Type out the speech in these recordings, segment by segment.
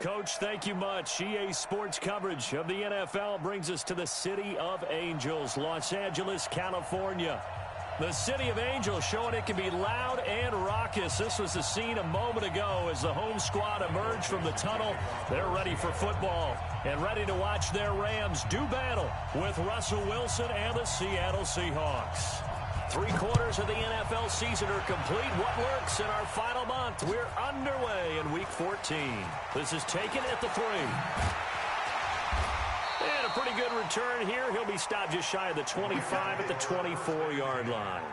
Coach. Thank you much. EA Sports coverage of the NFL brings us to the City of Angels, Los Angeles, California. The City of Angels showing it can be loud and raucous. This was the scene a moment ago as the home squad emerged from the tunnel. They're ready for football and ready to watch their Rams do battle with Russell Wilson and the Seattle Seahawks. 3/4 of the NFL season are complete. What works in our final month? We're underway in Week 14. This is taken at the 3. And a pretty good return here. He'll be stopped just shy of the 25 at the 24-yard line.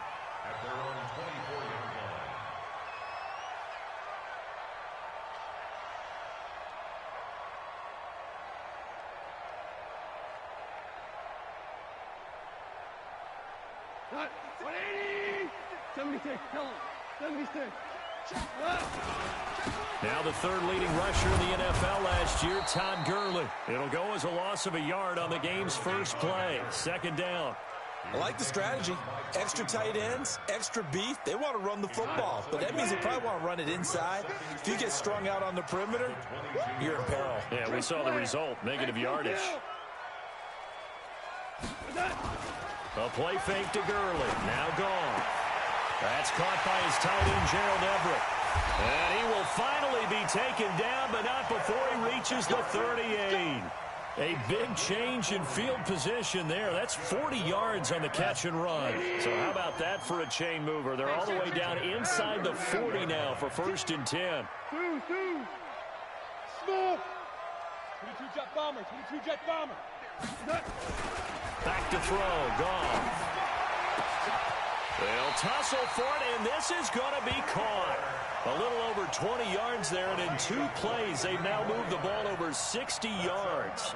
At their own 24-yard line. 180! 76, tell him. 76. Now the third leading rusher in the NFL last year, Todd Gurley. It'll go as a loss of a yard on the game's first play. Second down. I like the strategy. Extra tight ends, extra beef. They want to run the football, but that means they probably want to run it inside. If you get strung out on the perimeter, you're in peril. Yeah, we saw the result, negative yardage. A play fake to Gurley. Now gone. That's caught by his tight end, Gerald Everett. And he will finally be taken down, but not before he reaches the 38. A big change in field position there. That's 40 yards on the catch and run. So how about that for a chain mover? They're all the way down inside the 40 now for 1st and 10. Small. 22 jet bomber. 22 jet bomber. Back to throw. Gone. They'll tussle for it, and this is going to be caught. A little over 20 yards there, and in 2 plays, they've now moved the ball over 60 yards.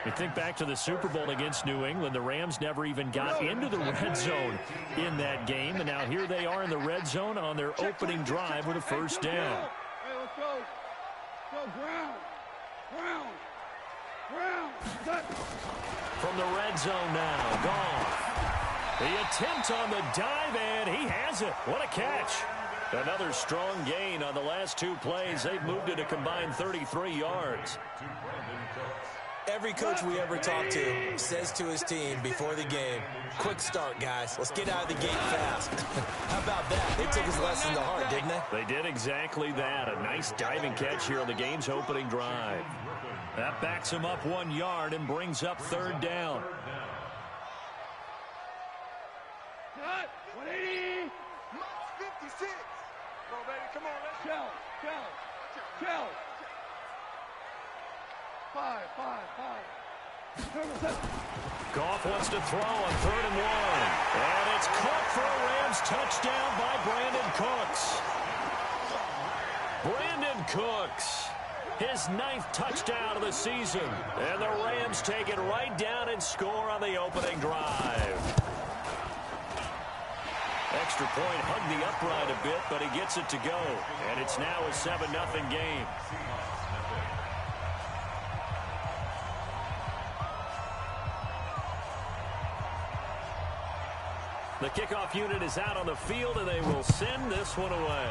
You think back to the Super Bowl against New England, the Rams never even got into the red zone in that game, and now here they are in the red zone on their opening drive with a first down. Hey, let's go. Go, ground. Ground. Ground. From the red zone now, gone. The attempt on the dive, and he has it. What a catch. Another strong gain on the last 2 plays. They've moved it a combined 33 yards. Every coach we ever talk to says to his team before the game, quick start, guys. Let's get out of the gate fast. How about that? They took his lesson to heart, didn't they? They did exactly that. A nice diving catch here on the game's opening drive. That backs him up 1 yard and brings up 3rd down. 180. 56. Come on, baby. Come on. Let's go. Five. Goff wants to throw on 3rd and 1. And it's caught for a Rams touchdown by Brandon Cooks. Brandon Cooks, his 9th touchdown of the season. And the Rams take it right down and score on the opening drive. Extra point hugged the upright a bit, but he gets it to go. And it's now a 7-0 game. The kickoff unit is out on the field, and they will send this one away.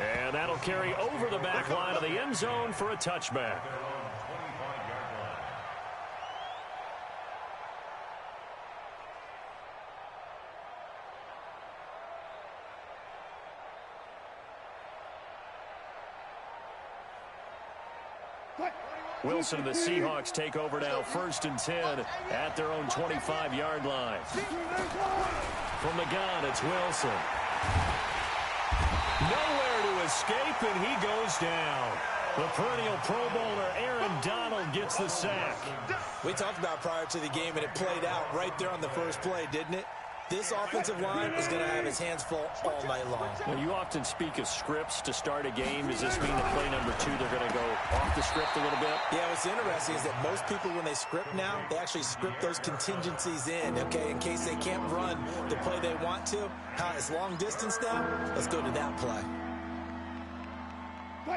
And that'll carry over the back line of the end zone for a touchback. Wilson and the Seahawks take over now, 1st and 10 at their own 25-yard line. From the gun, it's Wilson. Nowhere to escape, and he goes down. The perennial Pro Bowler Aaron Donald gets the sack. We talked about prior to the game, and it played out right there on the first play, didn't it? This offensive line is going to have his hands full all night long. Well, you often speak of scripts to start a game. Does this mean that play number 2, they're going to go off the script a little bit? Yeah, what's interesting is that most people, when they script now, they actually script those contingencies in, okay, in case they can't run the play they want to. It's long distance now. Let's go to that play.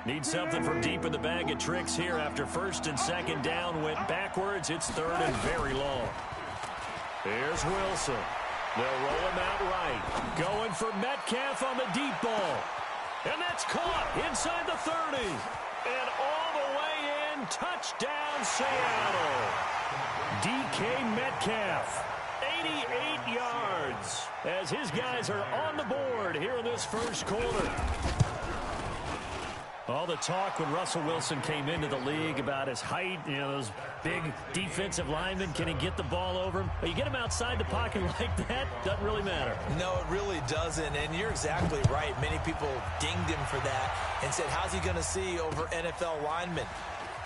Need something from deep in the bag of tricks here after 1st and 2nd down went backwards. It's 3rd and very long. Here's Wilson. They'll roll him out right. Going for Metcalf on the deep ball. And that's caught inside the 30. And all the way in, touchdown Seattle. DK Metcalf, 88 yards, as his guys are on the board here in this first quarter. All the talk when Russell Wilson came into the league about his height, you know, those big defensive linemen, can he get the ball over him? But you get him outside the pocket like that, doesn't really matter. No, it really doesn't, and you're exactly right. Many people dinged him for that and said, how's he going to see over NFL linemen?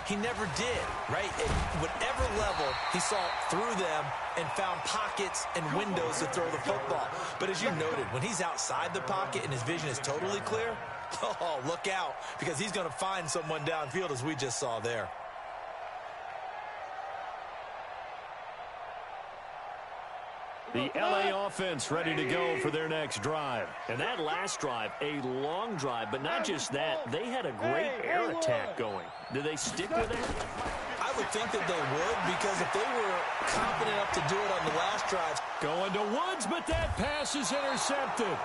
He never did, right? At whatever level, he saw through them and found pockets and windows to throw the football. But as you noted, when he's outside the pocket and his vision is totally clear, oh, look out, because he's going to find someone downfield, as we just saw there. The LA offense ready to go for their next drive. And that last drive, a long drive, but not just that, they had a great air attack going. Did they stick with it? I would think that they would, because if they were confident enough to do it on the last drive. Going to Woods, but that pass is intercepted.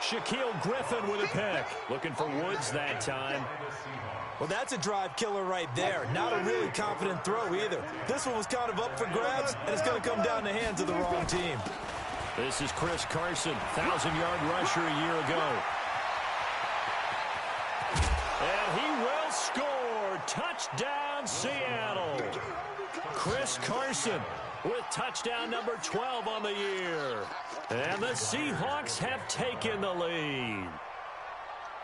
Shaquille Griffin with a pick. Looking for Woods that time. Well, that's a drive killer right there. Not a really confident throw either. This one was kind of up for grabs, and it's going to come down the hands of the wrong team. This is Chris Carson, 1,000-yard rusher a year ago. And he will score. Touchdown, Seattle. Chris Carson with touchdown number 12 on the year. And the Seahawks have taken the lead.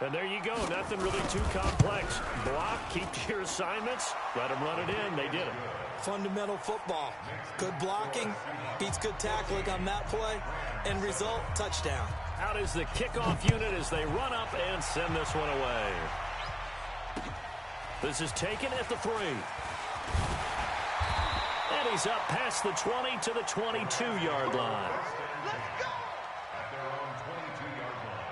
And there you go. Nothing really too complex. Block, keep to your assignments, let them run it in. They did it. Fundamental football. Good blocking beats good tackling on that play. End result, touchdown. Out is the kickoff unit as they run up and send this one away. This is taken at the 3. And he's up past the 20 to the 22-yard line. At their own 22-yard line.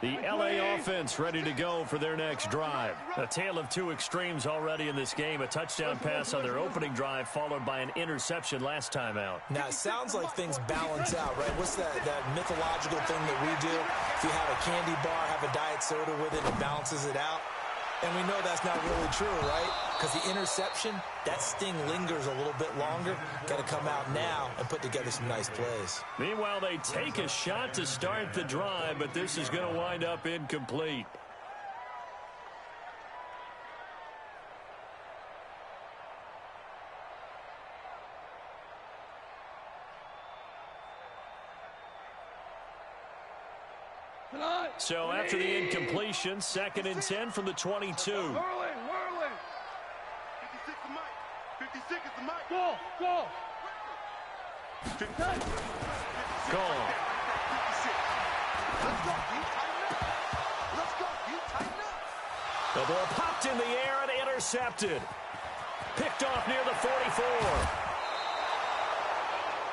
The LA offense ready to go for their next drive. A tale of two extremes already in this game. A touchdown pass on their opening drive followed by an interception last time out. Now, it sounds like things balance out, right? What's that mythological thing that we do? If you have a candy bar, have a diet soda with it, it balances it out. And we know that's not really true, right? Because the interception, that sting lingers a little bit longer. Got to come out now and put together some nice plays. Meanwhile, they take a shot to start the drive, but this is going to wind up incomplete. So after the incompletion, 2nd and 10 from the 22. Whirling. 56 is Mike. 56 is the Mike. Go. 59. Goal. 56. Let's go, D. Tighten up. Let's go, D. Tighten up. The ball popped in the air and intercepted. Picked off near the 44.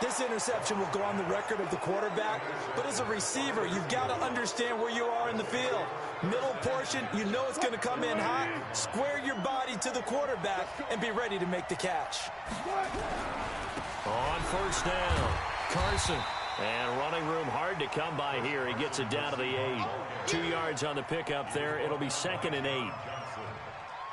This interception will go on the record of the quarterback, but as a receiver, you've got to understand where you are in the field. Middle portion, you know it's going to come in hot. Square your body to the quarterback and be ready to make the catch. On first down, Carson. And running room hard to come by here. He gets it down to the 8. 2 yards on the pickup there. It'll be 2nd and 8.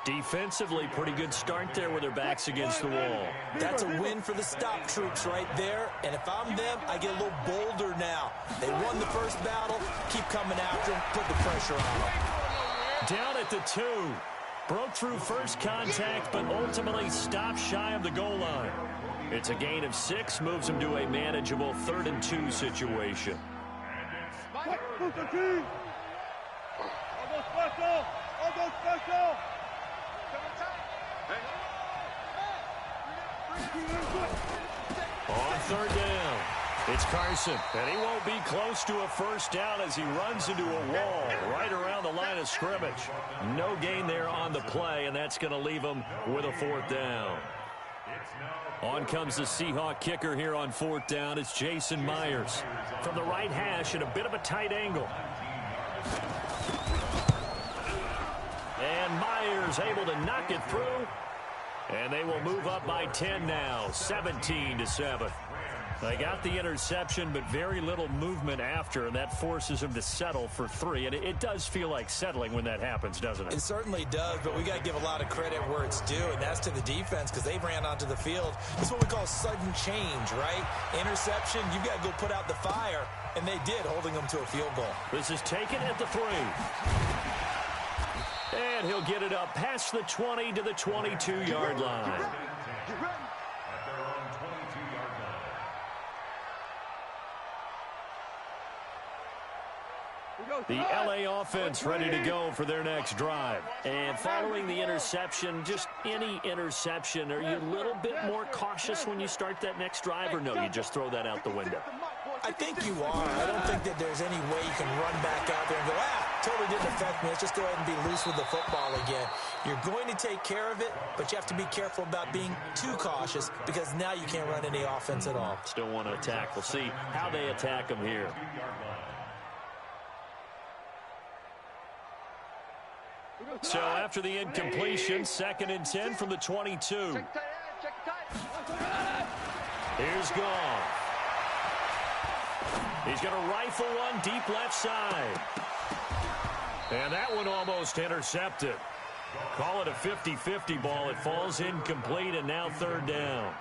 Defensively, pretty good start there with their backs against the wall. That's a win for the stop troops right there. And if I'm them, I get a little bolder now. They won the first battle. Keep coming after them. Put the pressure on them. Down at the 2. Broke through first contact, but ultimately stopped shy of the goal line. It's a gain of 6. Moves them to a manageable 3rd and 2 situation. On 3rd down, it's Carson, and he won't be close to a first down as he runs into a wall right around the line of scrimmage. No gain there on the play, and that's going to leave him with a 4th down. On comes the Seahawk kicker here on 4th down. It's Jason Myers from the right hash at a bit of a tight angle. And Myers receiver's able to knock it through. And they will move up by 10 now, 17-7. They got the interception, but very little movement after, and that forces them to settle for 3. And it does feel like settling when that happens, doesn't it? It certainly does, but we got to give a lot of credit where it's due, and that's to the defense because they ran onto the field. It's what we call sudden change, right? Interception, you've got to go put out the fire, and they did, holding them to a field goal. This is taken at the 3. And he'll get it up past the 20 to the 22-yard line. The LA offense ready to go for their next drive. And following the interception, just any interception, are you a little bit more cautious when you start that next drive, or no, you just throw that out the window? I think you are. I don't think that there's any way you can run back out there and go, totally didn't affect me. Let's just go ahead and be loose with the football again. You're going to take care of it, but you have to be careful about being too cautious because now you can't run any offense at all. Still want to attack. We'll see how they attack them here. So after the incompletion, 2nd and 10 from the 22. Here's Goff. He's going to rifle one deep left side. And that one almost intercepted. Call it a 50-50 ball. It falls incomplete, and now 3rd down.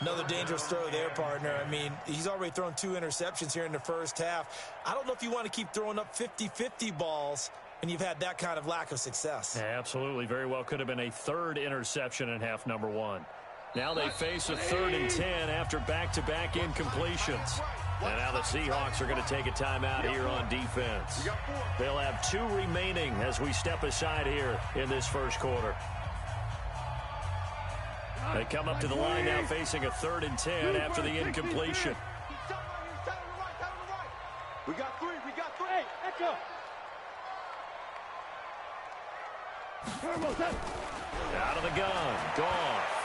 Another dangerous throw there, partner. I mean, he's already thrown 2 interceptions here in the first half. I don't know if you want to keep throwing up 50-50 balls and you've had that kind of lack of success. Yeah, absolutely. Very well could have been a 3rd interception in half number 1. Now they face a 3rd and 10 after back-to-back incompletions. And now the Seahawks are going to take a timeout here on defense. They'll have 2 remaining as we step aside here in this first quarter. They come up to the line now facing a 3rd and 10 after the incompletion. We got 3. Hey, echo. Out of the gun. Goff.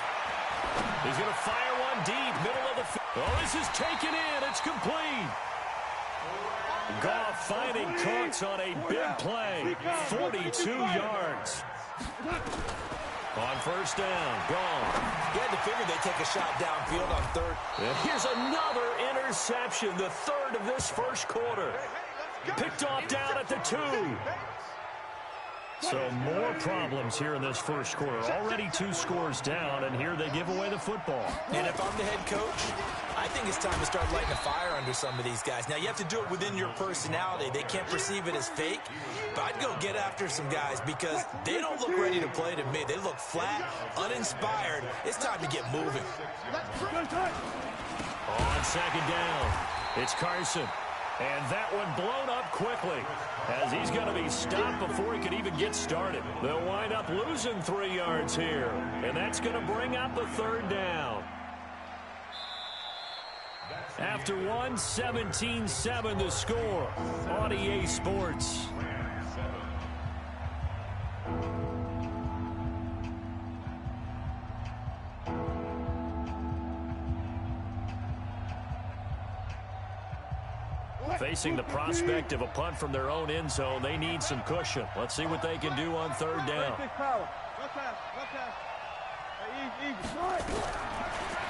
He's going to fire one deep, middle of the field. Oh, this is taken in. It's complete. Goff finding Cox on a big play. 42 yards. On 1st down, Goff. You had to figure they'd take a shot downfield on 3rd. And here's another interception, the 3rd of this first quarter. Picked off down at the 2. So more problems here in this first quarter. Already 2 scores down, and here they give away the football. And if I'm the head coach, I think it's time to start lighting a fire under some of these guys. Now, you have to do it within your personality. They can't perceive it as fake, but I'd go get after some guys because they don't look ready to play to me. They look flat, uninspired. It's time to get moving. On 2nd down, it's Carson. And that one blown up quickly as he's going to be stopped before he could even get started. They'll wind up losing 3 yards here, and that's going to bring up a 3rd down. After 1, 17-7 the score on EA Sports. Facing the prospect of a punt from their own end zone, they need some cushion. Let's see what they can do on 3rd down.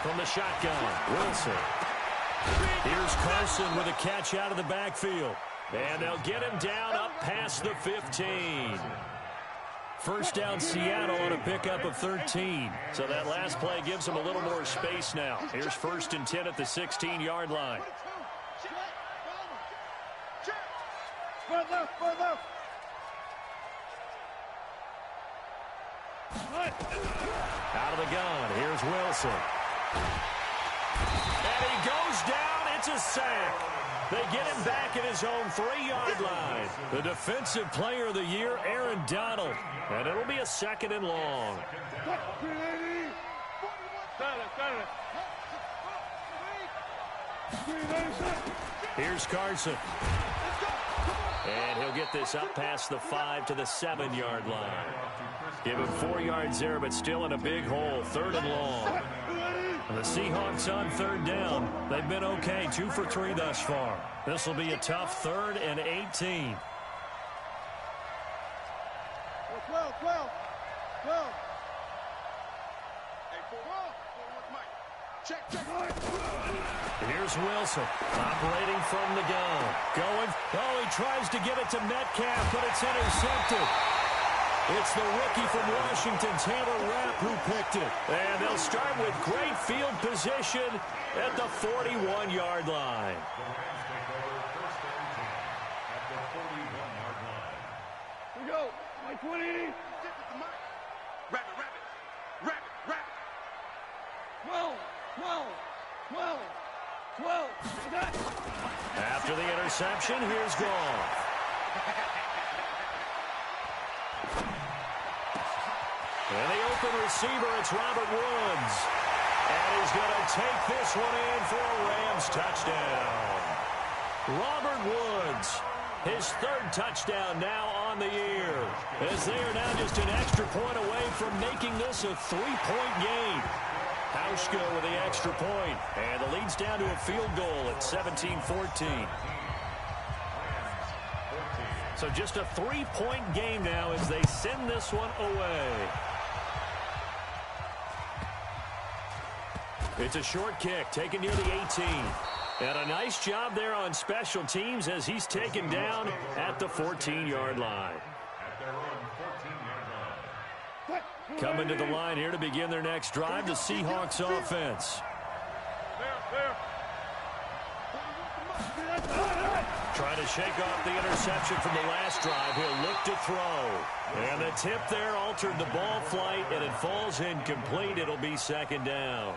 From the shotgun, Wilson. Here's Carson with a catch out of the backfield. And they'll get him down up past the 15. 1st down Seattle on a pickup of 13. So that last play gives them a little more space now. Here's 1st and 10 at the 16-yard line. Out of the gun, here's Wilson. And he goes down, it's a sack. They get him back at his own 3-yard line. The defensive player of the year, Aaron Donald. And it'll be a 2nd and long. Here's Carson. And he'll get this up past the 5 to the 7-yard line. Give him 4 yards there, but still in a big hole. 3rd and long. And the Seahawks on 3rd down. They've been okay, 2 for 3 thus far. This will be a tough 3rd and 18. 12. 12. Hey, 4. What's Mike? Check. Here's Wilson, operating from the gun. Going. Oh, he tries to get it to Metcalf, but it's intercepted. It's the rookie from Washington, Taylor Rapp, who picked it. And they'll start with great field position at the 41-yard line. Here we go. Mike 20. Rabbit. 12. After the interception, here's Goff. And the open receiver, it's Robert Woods. And he's going to take this one in for a Rams touchdown. Robert Woods, his third touchdown now on the year, as they are now just an extra point away from making this a 3-point game. Hauschka with the extra point, and the lead's down to a field goal at 17-14. So just a 3-point game now as they send this one away. It's a short kick taken near the 18. And a nice job there on special teams as he's taken down at the 14-yard line. Coming to the line here to begin their next drive, the Seahawks offense. Trying to shake off the interception from the last drive. He'll look to throw. And the tip there altered the ball flight, and it falls incomplete. It'll be second down.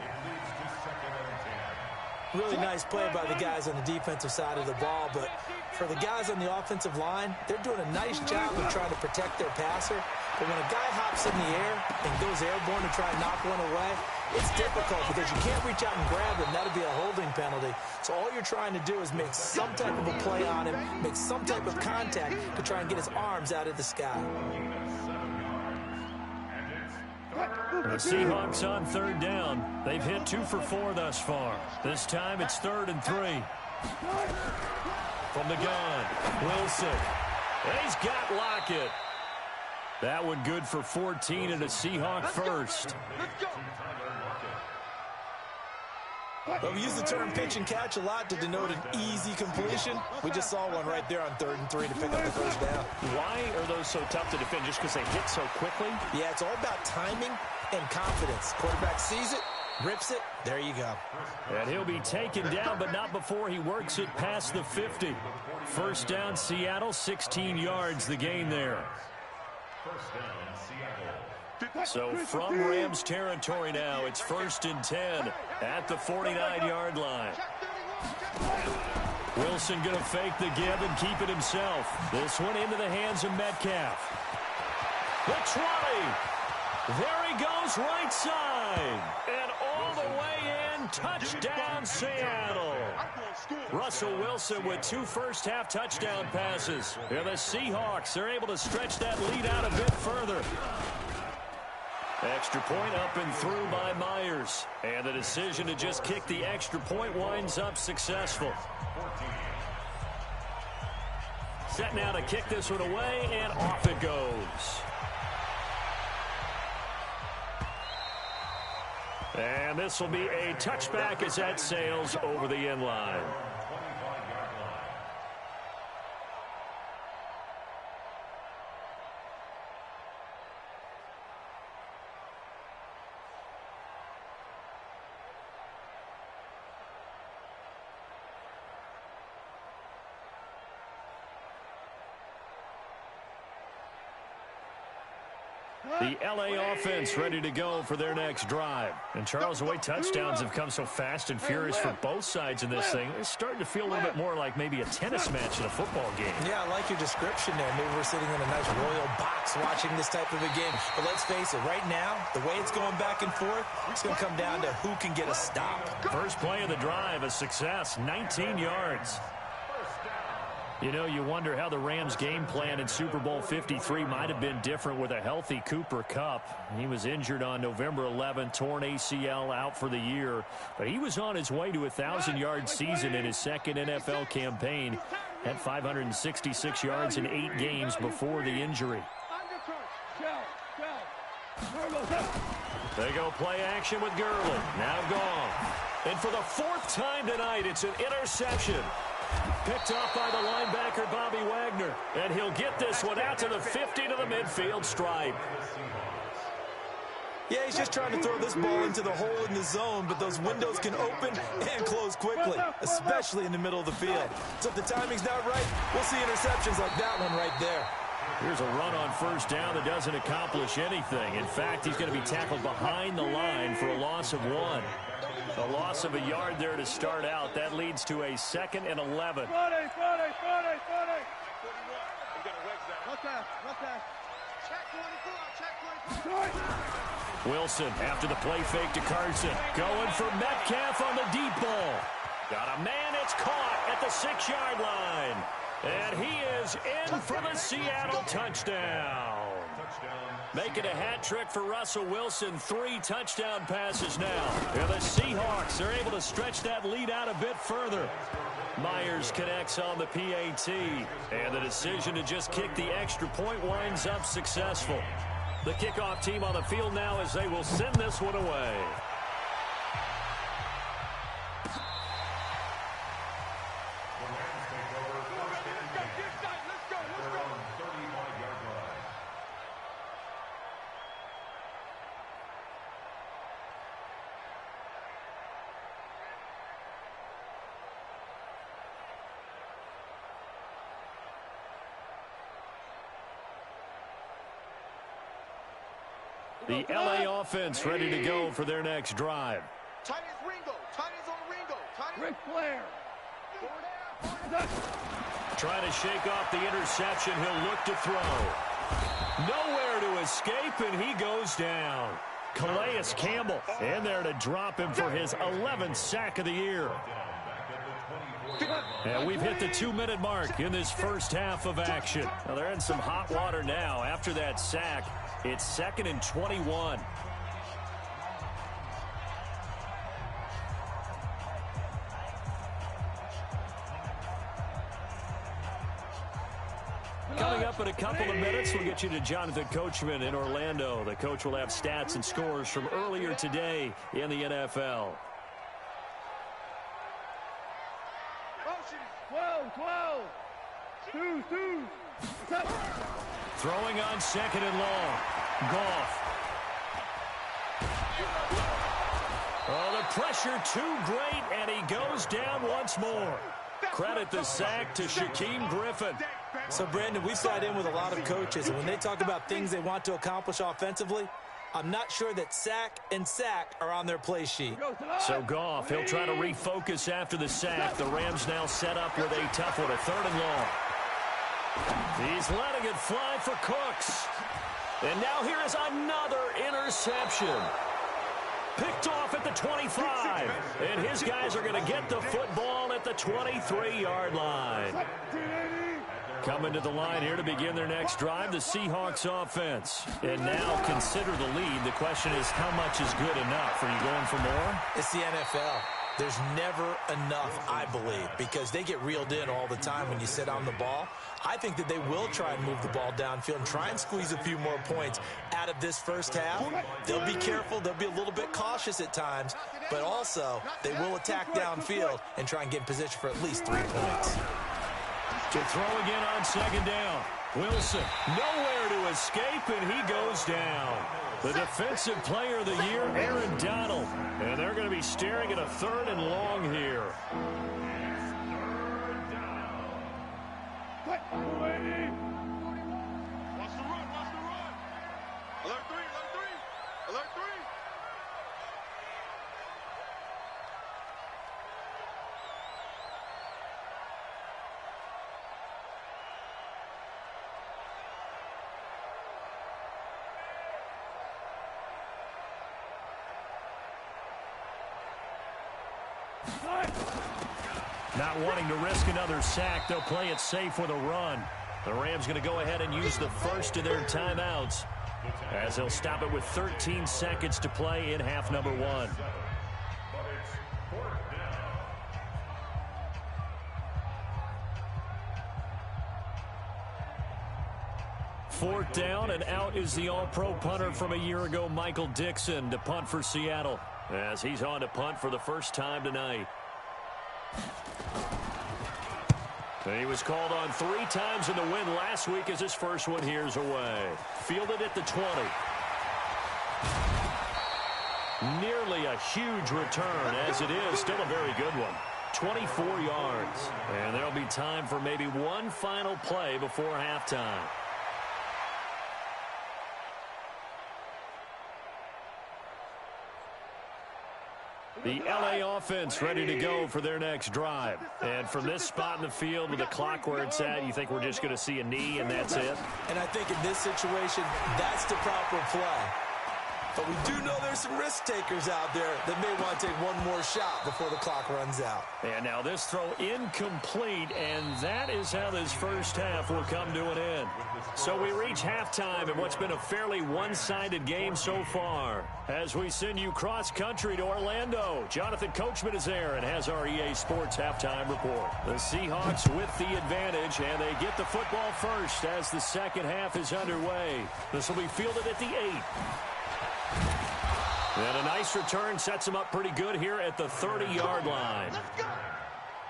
Really nice play by the guys on the defensive side of the ball, but for the guys on the offensive line, they're doing a nice job of trying to protect their passer. But when a guy hops in the air and goes airborne to try and knock one away, it's difficult because you can't reach out and grab him. That'll be a holding penalty. So all you're trying to do is make some type of a play on him, make some type of contact to try and get his arms out of the sky. The Seahawks on third down. They've hit 2 for 4 thus far. This time it's 3rd and 3. From the gun, Wilson. And he's got Lockett. That one good for 14 and a Seahawk first. Well, we use the term pitch and catch a lot to denote an easy completion. We just saw one right there on 3rd and 3 to pick up the first down. Why are those so tough to defend? Just because they hit so quickly? Yeah, it's all about timing and confidence. Quarterback sees it, rips it, there you go. And he'll be taken down, but not before he works it past the 50. First down, Seattle, 16 yards, the gain there. So from Rams territory now, it's 1st and 10 at the 49-yard line. Wilson going to fake the give and keep it himself. This one into the hands of Metcalf. The 20. There he goes, right side. And all the way in, touchdown Seattle. Russell Wilson with 2 first-half touchdown passes. And the Seahawks are able to stretch that lead out a bit further. Extra point up and through by Myers. And the decision to just kick the extra point winds up successful. Set now to kick this one away, and off it goes. And this will be a touchback as that sails over the end line. The L.A. offense ready to go for their next drive. And, Charles, the way touchdowns have come so fast and furious for both sides in this thing, it's starting to feel a little bit more like maybe a tennis match in a football game. Yeah, I like your description there. Maybe we're sitting in a nice royal box watching this type of a game. But let's face it, right now, the way it's going back and forth, it's going to come down to who can get a stop. First play of the drive, a success, 19 yards. You know, you wonder how the Rams' game plan in Super Bowl 53 might have been different with a healthy Cooper Kupp. He was injured on November 11th, torn ACL, out for the year. But he was on his way to a 1,000-yard season in his second NFL campaign. Had 566 yards in 8 games before the injury. Undercut. They go play action with Gurley. Now gone. And for the fourth time tonight, it's an interception. Picked off by the linebacker, Bobby Wagner. And he'll get this one out to the 50 to the midfield stripe. Yeah, he's just trying to throw this ball into the hole in the zone, but those windows can open and close quickly, especially in the middle of the field. So if the timing's not right, we'll see interceptions like that one right there. Here's a run on first down that doesn't accomplish anything. In fact, he's going to be tackled behind the line for a loss of 1. A loss of a yard there to start out. That leads to a 2nd and 11. Wilson after the play fake to Carson. Going for Metcalf on the deep ball. Got a man, it's caught at the 6-yard line. And he is in for the Seattle touchdown. Making a hat trick for Russell Wilson. 3 touchdown passes now. And the Seahawks are able to stretch that lead out a bit further. Myers connects on the PAT. And the decision to just kick the extra point winds up successful. The kickoff team on the field now as they will send this one away. The LA offense ready to go for their next drive. Tight ends Ringo. Tight ends on Ringo. Ric Flair. Trying to shake off the interception. He'll look to throw. Nowhere to escape, and he goes down. Calais Campbell in there to drop him for his 11th sack of the year. And we've hit the 2-minute mark in this first half of action. Now they're in some hot water now after that sack. It's 2nd and 21. Coming up in a couple of minutes, we'll get you to Jonathan Coachman in Orlando. The coach will have stats and scores from earlier today in the NFL. 12. 2. Throwing on 2nd and long. Goff. Oh, the pressure too great, and he goes down once more. Credit the sack to Shaquem Griffin. So, Brandon, we've sat in with a lot of coaches, and when they talk about things they want to accomplish offensively, I'm not sure that sack and sack are on their play sheet. So Goff, he'll try to refocus after the sack. The Rams now set up with a tough one, a 3rd and long. He's letting it fly for Cooks. And now here is another interception. Picked off at the 25. And his guys are going to get the football at the 23-yard line. Coming to the line here to begin their next drive, the Seahawks offense. And now consider the lead. The question is, how much is good enough? Are you going for more? It's the NFL. There's never enough, I believe, because they get reeled in all the time when you sit on the ball. I think that they will try and move the ball downfield and try and squeeze a few more points out of this first half. They'll be careful. They'll be a little bit cautious at times, but also they will attack downfield and try and get in position for at least 3 points. To throw again on 2nd down. Wilson, nowhere to escape, and he goes down. The defensive player of the year, Aaron Donald. And they're going to be staring at a 3rd and long here. Watch the run. Alert 3. Alert 3. Not wanting to risk another sack, they'll play it safe with a run. The Rams going to go ahead and use the first of their timeouts as they'll stop it with 13 seconds to play in half number 1. 4th down, and out is the all-pro punter from a year ago, Michael Dixon, to punt for Seattle, as he's on to punt for the first time tonight. And he was called on 3 times in the win last week as his first one here's away. Fielded at the 20. Nearly a huge return, as it is still a very good one. 24 yards. And there'll be time for maybe one final play before halftime. The LA offense ready to go for their next drive. And from this spot in the field with the clock where it's at, you think we're just going to see a knee and that's it? And I think in this situation, that's the proper play. But we do know there's some risk takers out there that may want to take one more shot before the clock runs out. And now this throw incomplete, and that is how this first half will come to an end. So we reach halftime in what's been a fairly one-sided game so far. As we send you cross-country to Orlando, Jonathan Coachman is there and has our EA Sports halftime report. The Seahawks with the advantage, and they get the football first as the second half is underway. This will be fielded at the 8. And a nice return sets them up pretty good here at the 30-yard line. The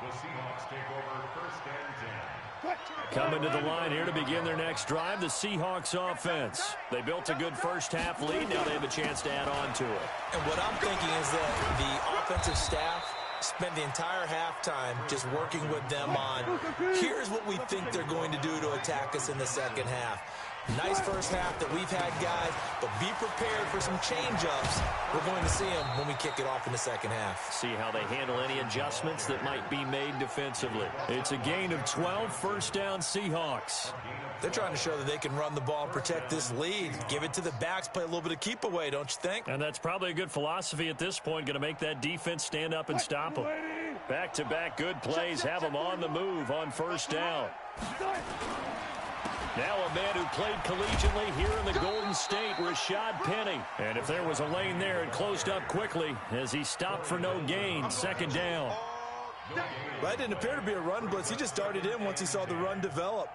Seahawks take over 1st and 10. Coming to the line here to begin their next drive, the Seahawks offense. They built a good first-half lead. Now they have a chance to add on to it. And what I'm thinking is that the offensive staff spent the entire halftime just working with them on, here's what we think they're going to do to attack us in the second half. Nice first half that we've had, guys, but be prepared for some change-ups. We're going to see them when we kick it off in the second half. See how they handle any adjustments that might be made defensively. It's a gain of 12, first down Seahawks. They're trying to show that they can run the ball and protect this lead. Give it to the backs, play a little bit of keep away, don't you think? And that's probably a good philosophy at this point, going to make that defense stand up and stop them. Back-to-back good plays have them on the move on first down. Now a man who played collegiately here in the Golden State, Rashad Penny. And if there was a lane there, it closed up quickly as he stopped for no gain. Second down. That didn't appear to be a run blitz. He just darted in once he saw the run develop.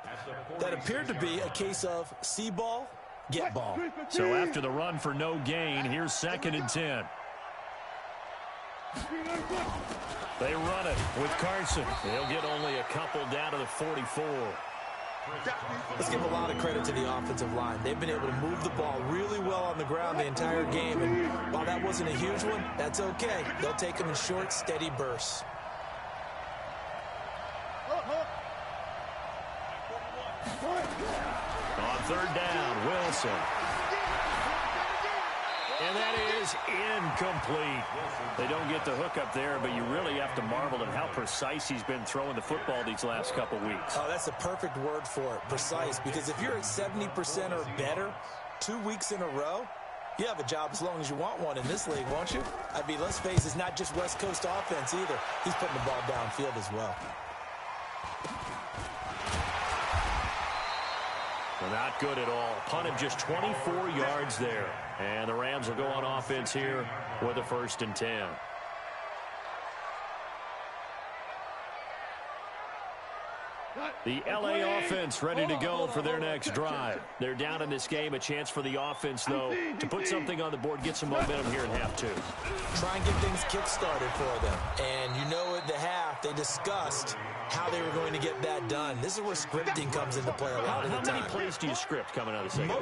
That appeared to be a case of see ball, get ball. So after the run for no gain, here's 2nd and 10. They run it with Carson. They'll get only a couple down to the 44. Let's give a lot of credit to the offensive line. They've been able to move the ball really well on the ground the entire game. And while that wasn't a huge one, that's okay. They'll take them in short, steady bursts. On 3rd down, Wilson. And that is incomplete. They don't get the hook up there, but you really have to marvel at how precise he's been throwing the football these last couple weeks. Oh, that's a perfect word for it, precise, because if you're at 70% or better 2 weeks in a row, you have a job as long as you want one in this league, won't you? I mean, let's face it, it's not just West Coast offense either. He's putting the ball downfield as well. Well, not good at all. Punt of just 24 yards there. And the Rams will go on offense here with a 1st and 10. The LA offense ready to go for their next drive. They're down in this game. A chance for the offense, though, to put something on the board, get some momentum here in half 2. Try and get things kick-started for them. And you know at the half, they discussed how they were going to get that done. This is where scripting comes into play a lot of the time. How many plays do you script coming out of the second?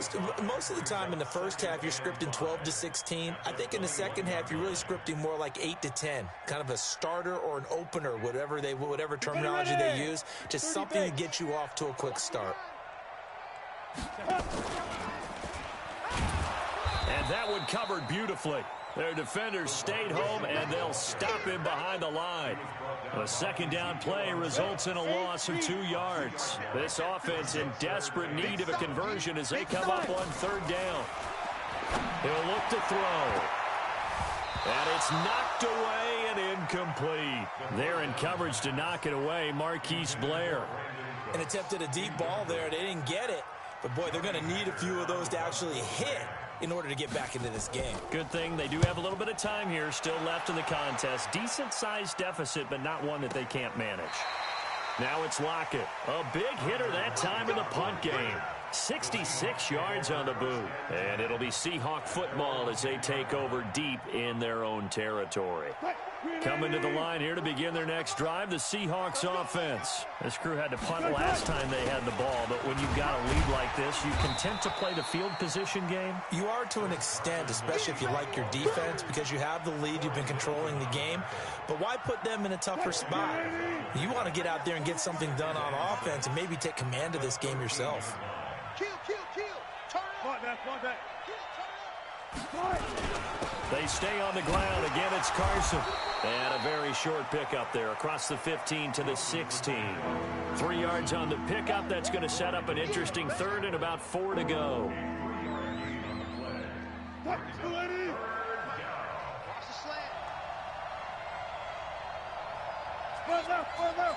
Most of the time in the first half, you're scripting 12 to 16. I think in the second half, you're really scripting more like 8 to 10. Kind of a starter or an opener, whatever terminology they use. Just something to get you off to a quick start. And that one covered beautifully. Their defenders stayed home, and they'll stop him behind the line. A second down play results in a loss of 2 yards. This offense in desperate need of a conversion as they come up on 3rd down. He'll look to throw. And it's knocked away and incomplete. They're in coverage to knock it away, Marquise Blair. And attempted a deep ball there. They didn't get it. But, boy, they're going to need a few of those to actually hit in order to get back into this game. Good thing they do have a little bit of time here still left in the contest. Decent-sized deficit, but not one that they can't manage. Now it's Lockett. A big hitter that time in the punt game. 66 yards on the boot. And it'll be Seahawk football as they take over deep in their own territory. Coming to the line here to begin their next drive, the Seahawks offense. This crew had to punt last time they had the ball, but when you've got a lead like this, you content to play the field position game? You are to an extent, especially if you like your defense, because you have the lead, you've been controlling the game. But why put them in a tougher spot? You want to get out there and get something done on offense and maybe take command of this game yourself. Kill. Turn up. They stay on the ground. Again, it's Carson. And a very short pickup there across the 15 to the 16. 3 yards on the pickup. That's going to set up an interesting third and about 4 to go. Watch the slant. Spread left. 12.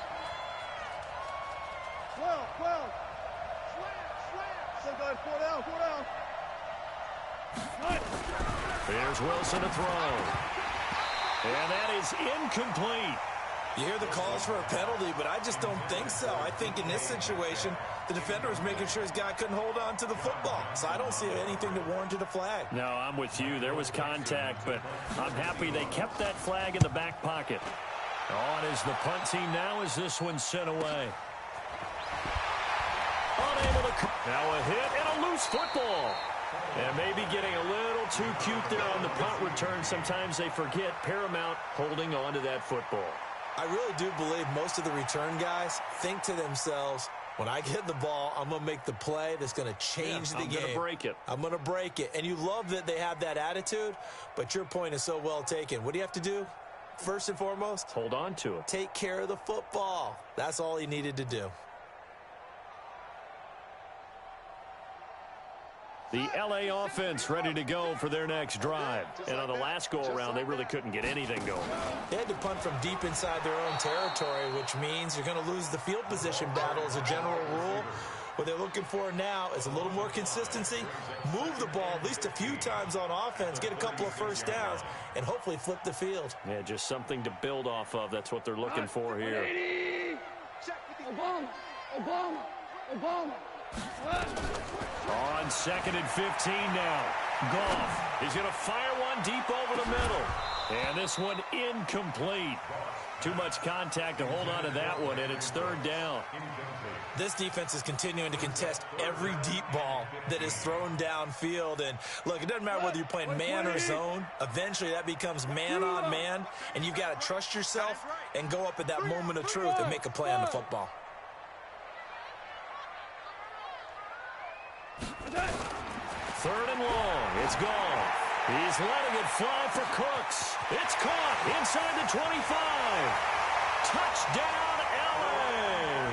Slant. So guys, 4 down. Here's Wilson to throw. And that is incomplete. You hear the calls for a penalty, but I just don't think so. I think in this situation, the defender was making sure his guy couldn't hold on to the football. So I don't see anything that warranted a flag. No, I'm with you. There was contact, but I'm happy they kept that flag in the back pocket. On is the punt team now as this one's sent away. Unable to... Now a hit and a loose football. And maybe getting a little too cute there on the punt return. Sometimes they forget Paramount holding on to that football. I really do believe most of the return guys think to themselves, when I get the ball, I'm going to make the play that's going to change the game. I'm going to break it. I'm going to break it. And you love that they have that attitude, but your point is so well taken. What do you have to do? First and foremost, hold on to it. Take care of the football. That's all he needed to do. The LA offense ready to go for their next drive. And on the last go-around, they really couldn't get anything going. They had to punt from deep inside their own territory, which means you're going to lose the field position battle as a general rule. What they're looking for now is a little more consistency, move the ball at least a few times on offense, get a couple of first downs, and hopefully flip the field. Yeah, just something to build off of. That's what they're looking for here. Obama. On 2nd and 15 now. Goff. He's going to fire one deep over the middle. And this one incomplete. Too much contact to hold on to that one, and it's 3rd down. This defense is continuing to contest every deep ball that is thrown downfield. And, look, it doesn't matter whether you're playing man or zone. Eventually, that becomes man on man, and you've got to trust yourself and go up at that moment of truth and make a play on the football. 3rd and long. It's gone. He's letting it fly for Cooks. It's caught inside the 25. Touchdown, L.A.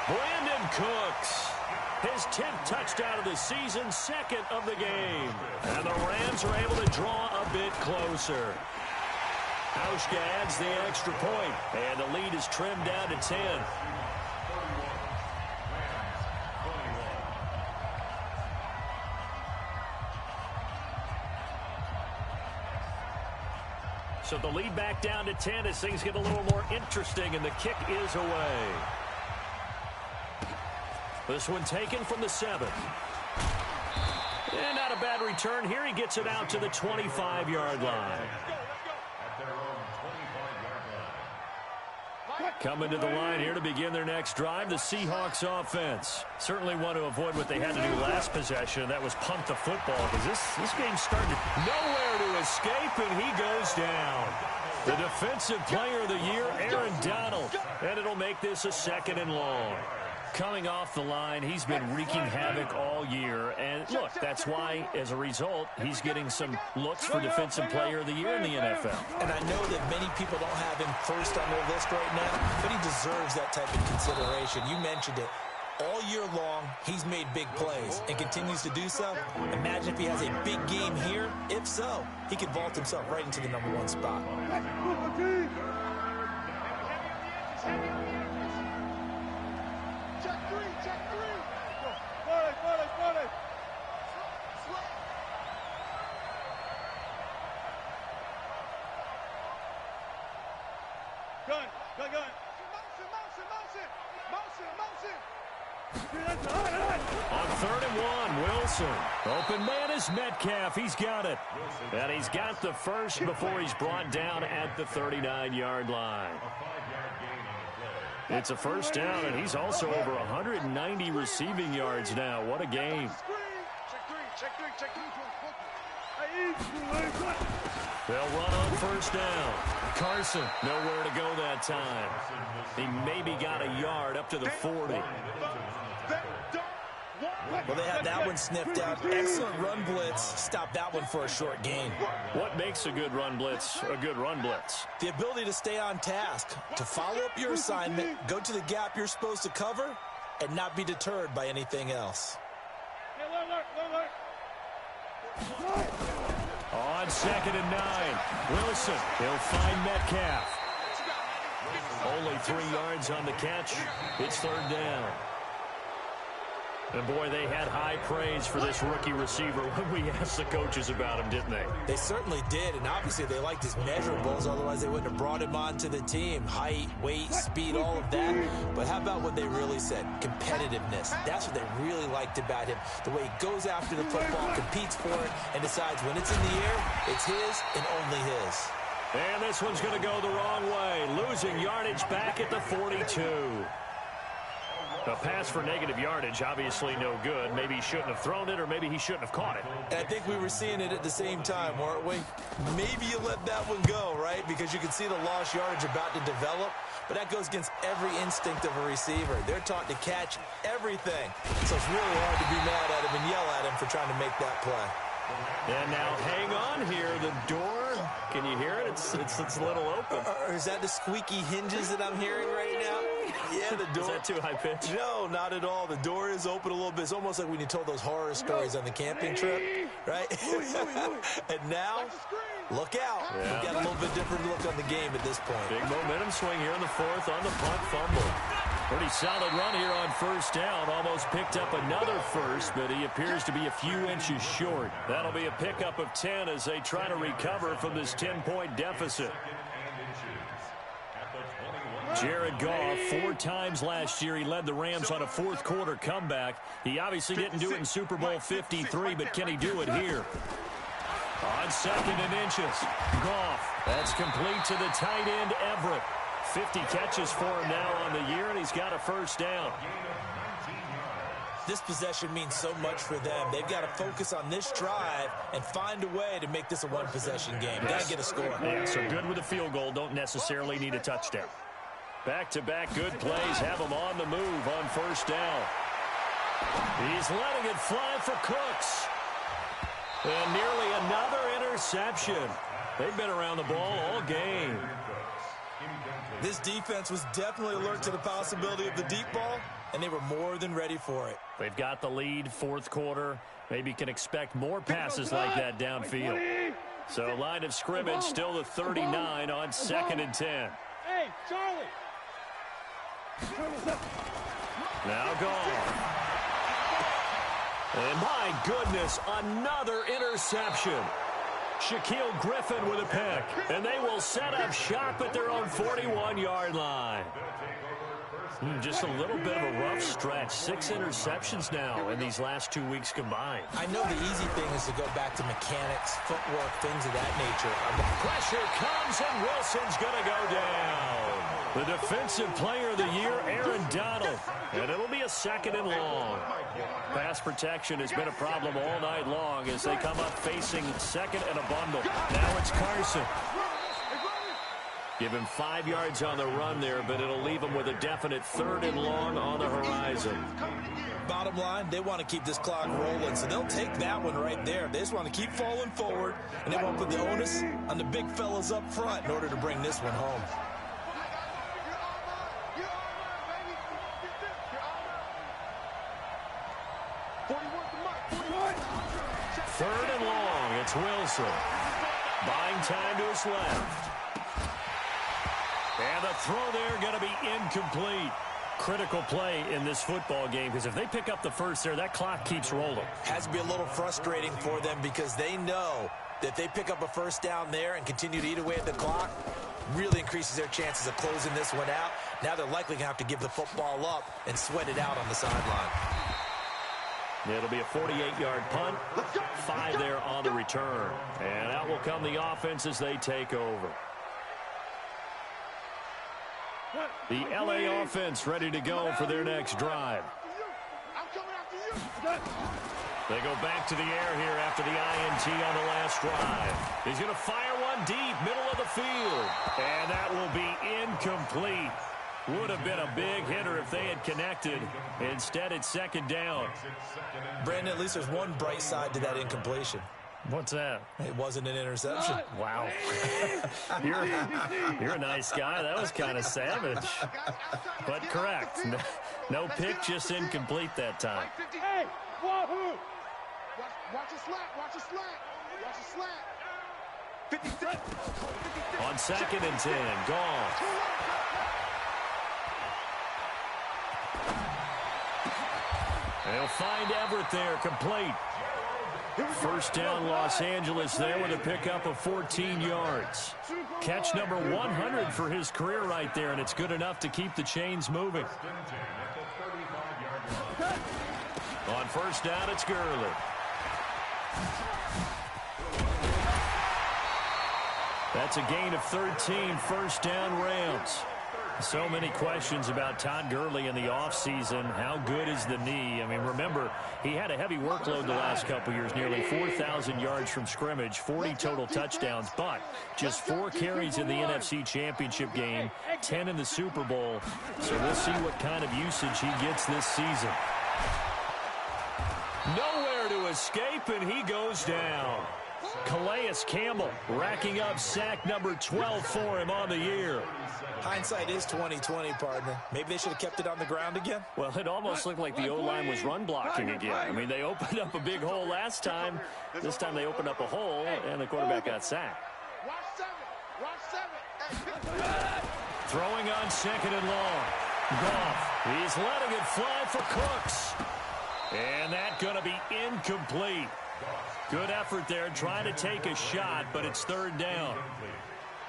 Brandon Cooks. His 10th touchdown of the season, 2nd of the game. And the Rams are able to draw a bit closer. Hauschka adds the extra point, and the lead is trimmed down to 10. So the lead back down to 10 as things get a little more interesting, and the kick is away. This one taken from the 7. And not a bad return here. He gets it out to the 25-yard line. Coming to the line here to begin their next drive, the Seahawks offense. Certainly want to avoid what they had to do last possession, and that was punt the football, because this game's starting to nowhere to escape, and he goes down. The defensive player of the year, Aaron Donald, and it'll make this a 2nd and long. Coming off the line, he's been wreaking havoc all year. And look, that's why, as a result, he's getting some looks for Defensive Player of the Year in the NFL. And I know that many people don't have him first on their list right now, but he deserves that type of consideration. You mentioned it. All year long, he's made big plays and continues to do so. Imagine if he has a big game here. If so, he could vault himself right into the #1 spot. Gun. Motion. On 3rd and 1, Wilson. Open man is Metcalf. He's got it. And he's got the first before he's brought down at the 39-yard line. It's a first down, and he's also over 190 receiving yards now. What a game. They'll run on first down. Carson, nowhere to go that time. He maybe got a yard up to the 40. Well, they had that one sniffed out. Excellent run blitz. Stop that one for a short gain. What makes a good run blitz a good run blitz? The ability to stay on task, to follow up your assignment, go to the gap you're supposed to cover, and not be deterred by anything else. On 2nd and 9, Wilson, he'll find Metcalf. Only 3 yards on the catch. It's 3rd down. And, boy, they had high praise for this rookie receiver when we asked the coaches about him, didn't they? They certainly did, and obviously they liked his measurables. Otherwise, they wouldn't have brought him onto the team. Height, weight, speed, all of that. But how about what they really said? Competitiveness. That's what they really liked about him. The way he goes after the football, competes for it, and decides when it's in the air, it's his and only his. And this one's going to go the wrong way. Losing yardage back at the 42. A pass for negative yardage, obviously no good. Maybe he shouldn't have thrown it, or maybe he shouldn't have caught it. And I think we were seeing it at the same time, weren't we? Maybe you let that one go, right? Because you can see the lost yardage about to develop. But that goes against every instinct of a receiver. They're taught to catch everything. So it's really hard to be mad at him and yell at him for trying to make that play. And now hang on here. The door, can you hear it? It's a little open. Or is that the squeaky hinges that I'm hearing right now? Yeah, the door. Is that too high pitch? No, not at all. The door is open a little bit. It's almost like when you told those horror stories on the camping trip, right? And now, look out. Yeah. We've got a little bit different look on the game at this point. Big momentum swing here in the 4th on the punt fumble. Pretty solid run here on first down. Almost picked up another first, but he appears to be a few inches short. That'll be a pickup of 10 as they try to recover from this 10-point deficit. Jared Goff, 4 times last year, he led the Rams on a fourth-quarter comeback. He obviously didn't do it in Super Bowl 53, but can he do it here? On 2nd and inches, Goff. That's complete to the tight end, Everett. 50 catches for him now on the year, and he's got a first down. This possession means so much for them. They've got to focus on this drive and find a way to make this a one-possession game. Got to get a score. Yeah, so good with a field goal. Don't necessarily need a touchdown. Back-to-back good plays have him on the move on first down. He's letting it fly for Cooks. And nearly another interception. They've been around the ball all game. This defense was definitely alert to the possibility of the deep ball, and they were more than ready for it. They've got the lead, 4th quarter. Maybe can expect more passes like that downfield. So line of scrimmage still the 39 on 2nd and 10. Hey, Charlie. Now gone. And my goodness, another interception. Shaquille Griffin with a pick. And they will set up shop at their own 41-yard line. Just a little bit of a rough stretch. 6 interceptions now in these last 2 weeks combined. I know the easy thing is to go back to mechanics, footwork, things of that nature. Pressure comes, and Wilson's going to go down. The defensive player of the year, Aaron Donald. And it'll be a 2nd and long. Pass protection has been a problem all night long as they come up facing 2nd and a bundle. Now it's Carson. Give him 5 yards on the run there, but it'll leave him with a definite 3rd and long on the horizon. Bottom line, they want to keep this clock rolling, so they'll take that one right there. They just want to keep falling forward, and they want to put the onus on the big fellas up front in order to bring this one home. Third and long, it's Wilson. Buying time to his left. And the throw there going to be incomplete. Critical play in this football game because if they pick up the first there, that clock keeps rolling. Has to be a little frustrating for them because they know that if they pick up a first down there and continue to eat away at the clock, really increases their chances of closing this one out. Now they're likely going to have to give the football up and sweat it out on the sideline. It'll be a 48-yard punt, 5 there on the return. And out will come the offense as they take over. The LA offense ready to go for their next drive. They go back to the air here after the INT on the last drive. He's going to fire one deep, middle of the field. And that will be incomplete. Would have been a big hitter if they had connected. Instead, it's second down. Brandon, at least there's one bright side to that incompletion. What's that? It wasn't an interception. Wow. You're a nice guy. That was kind of savage. But correct. No pick, just incomplete that time. Hey, wahoo! Watch a slant, watch a slant, watch a slant. 56. On 2nd and 10, gone. They'll find Everett there, complete. First down, Los Angeles there with a pickup of 14 yards. Catch number 100 for his career right there, and it's good enough to keep the chains moving. On first down, it's Gurley. That's a gain of 13, first down Rams. So many questions about Todd Gurley in the offseason. How good is the knee? I mean, remember, he had a heavy workload the last couple years, nearly 4,000 yards from scrimmage, 40 total touchdowns, but just 4 carries in the NFC Championship game, 10 in the Super Bowl. So we'll see what kind of usage he gets this season. Nowhere to escape, and he goes down. Calais Campbell racking up sack number 12 for him on the year. Hindsight is 20/20, partner. Maybe they should have kept it on the ground again. Well, it almost looked like the O-line was run blocking again. I mean, they opened up a big hole last time. This time they opened up a hole, and the quarterback got sacked. Throwing on 2nd and long. Goff, he's letting it fly for Cooks. And that's going to be incomplete. Good effort there, trying to take a shot, but it's 3rd down.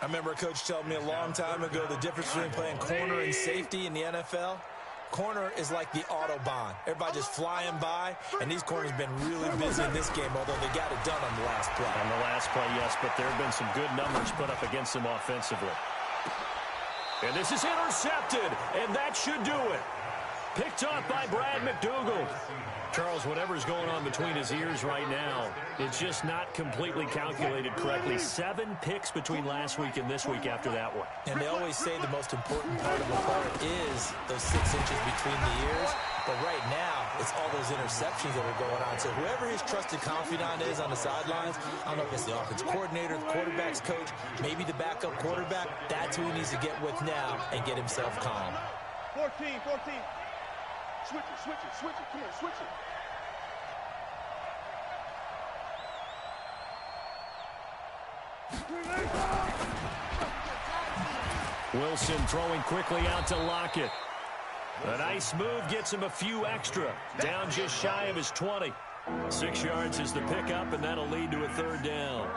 I remember a coach telling me a long time ago the difference between playing corner and safety in the NFL. Corner is like the Autobahn. Everybody just flying by, and these corners have been really busy in this game, although they got it done on the last play. On the last play, yes, but there have been some good numbers put up against them offensively. And this is intercepted, and that should do it. Picked off by Brad McDougald. Charles, whatever's going on between his ears right now, it's just not completely calculated correctly. 7 picks between last week and this week after that one. And they always say the most important part of a part is those 6 inches between the ears. But right now, it's all those interceptions that are going on. So whoever his trusted confidant is on the sidelines, I don't know if it's the offense coordinator, the quarterback's coach, maybe the backup quarterback, that's who he needs to get with now and get himself calm. 14. Switch it, come on, switch it. Wilson throwing quickly out to Lockett. A nice move gets him a few extra. Down just shy of his 20. 6 yards is the pickup, and that'll lead to a 3rd down.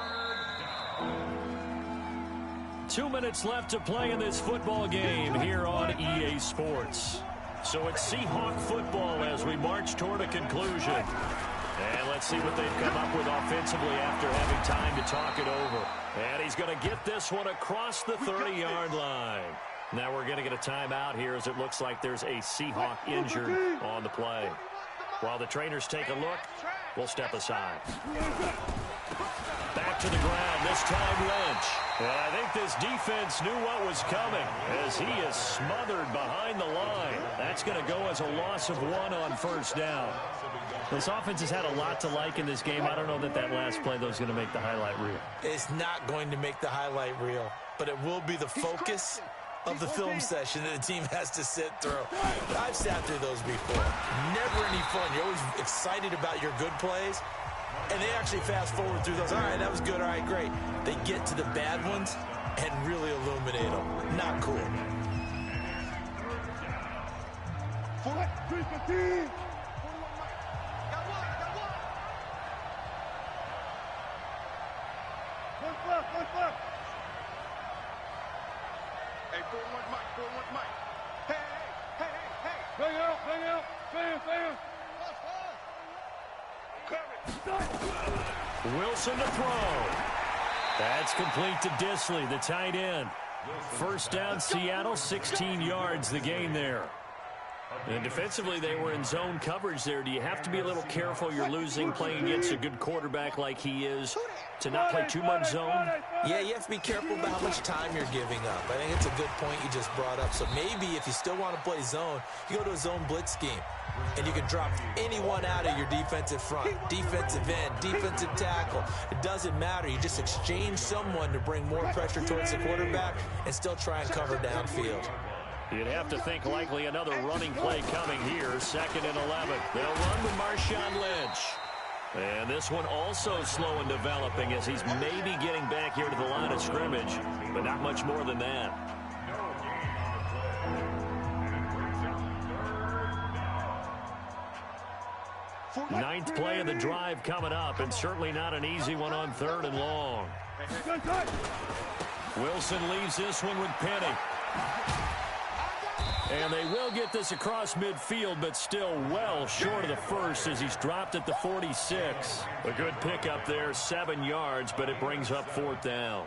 2 minutes left to play in this football game here on EA Sports. So it's Seahawk football as we march toward a conclusion. And let's see what they've come up with offensively after having time to talk it over. And he's going to get this one across the 30-yard line. Now we're going to get a timeout here as it looks like there's a Seahawk injured on the play. While the trainers take a look, we'll step aside. Back to the ground, this time Lynch. And I think this defense knew what was coming as he is smothered behind the line. That's going to go as a loss of 1 on first down. This offense has had a lot to like in this game. I don't know that last play, though, is going to make the highlight reel. It's not going to make the highlight reel, but it will be the focus of the film session that the team has to sit through. I've sat through those before. Never any fun. You're always excited about your good plays, and they actually fast forward through those. All right, that was good. All right, great. They get to the bad ones and really illuminate them. Not cool. 315. One left. Hey, 4-1 Mike, 4-1 Mike. Hey, hey, hey, hey, hey. Bang out, bang out. Bam, bam. Wilson to throw. That's complete to Disley, the tight end. First down, Seattle, 16 yards the gain there. And defensively, they were in zone coverage there. Do you have to be a little careful you're losing playing against a good quarterback like he is to not play too much zone? Yeah, you have to be careful about how much time you're giving up. I think it's a good point you just brought up. So maybe if you still want to play zone, you go to a zone blitz scheme. And you can drop anyone out of your defensive front, defensive end, defensive tackle. It doesn't matter. You just exchange someone to bring more pressure towards the quarterback and still try and cover downfield. You'd have to think likely another running play coming here. 2nd and 11. They'll run with Marshawn Lynch. And this one also slow in developing as he's maybe getting back here to the line of scrimmage, but not much more than that. Ninth play of the drive coming up, and certainly not an easy one on 3rd and long. Wilson leaves this one with Penny. And they will get this across midfield, but still well short of the first as he's dropped at the 46. A good pickup there, 7 yards, but it brings up 4th down.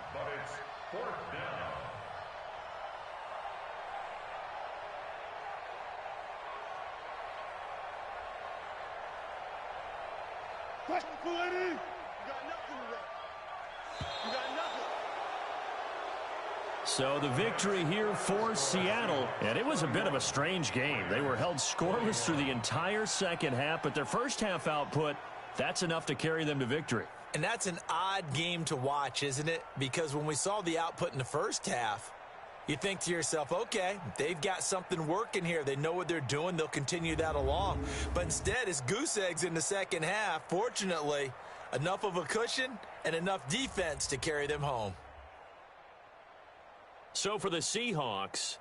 So the victory here for Seattle, and it was a bit of a strange game. They were held scoreless through the entire second half, but their first half output, that's enough to carry them to victory. And that's an odd game to watch, isn't it? Because when we saw the output in the first half, you think to yourself, okay, they've got something working here. They know what they're doing. They'll continue that along. But instead, it's goose eggs in the second half. Fortunately, enough of a cushion and enough defense to carry them home. So for the Seahawks,